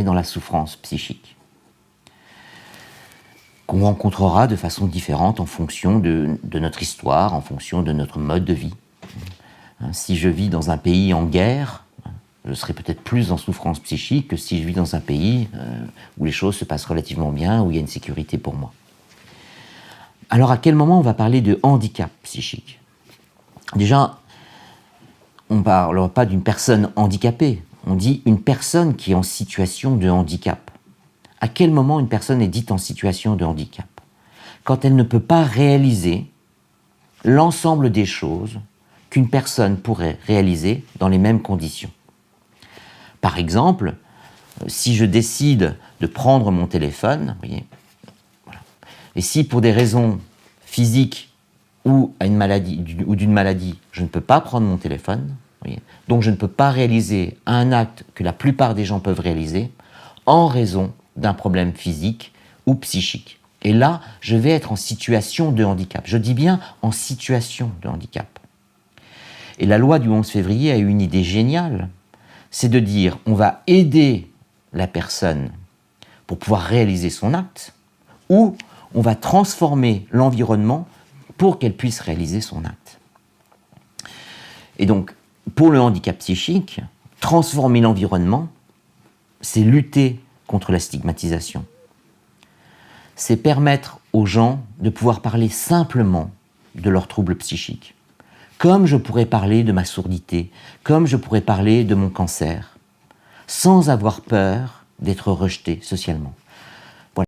rentrer dans la souffrance psychique, qu'on rencontrera de façon différente en fonction de notre histoire, en fonction de notre mode de vie. Si je vis dans un pays en guerre, je serai peut-être plus en souffrance psychique que si je vis dans un pays où les choses se passent relativement bien, où il y a une sécurité pour moi. Alors à quel moment on va parler de handicap psychique? Déjà, on ne parle pas d'une personne handicapée, on dit une personne qui est en situation de handicap. À quel moment une personne est dite en situation de handicap? Quand elle ne peut pas réaliser l'ensemble des choses qu'une personne pourrait réaliser dans les mêmes conditions. Par exemple, si je décide de prendre mon téléphone, vous voyez, voilà, et si pour des raisons physiques ou d'une maladie, je ne peux pas prendre mon téléphone, vous voyez, donc je ne peux pas réaliser un acte que la plupart des gens peuvent réaliser en raison d'un problème physique ou psychique. Et là, je vais être en situation de handicap. Je dis bien en situation de handicap. Et la loi du 11 février a eu une idée géniale, c'est de dire on va aider la personne pour pouvoir réaliser son acte, ou on va transformer l'environnement pour qu'elle puisse réaliser son acte. Et donc, pour le handicap psychique, transformer l'environnement, c'est lutter contre la stigmatisation. C'est permettre aux gens de pouvoir parler simplement de leurs troubles psychiques. Comme je pourrais parler de ma surdité, comme je pourrais parler de mon cancer, sans avoir peur d'être rejeté socialement.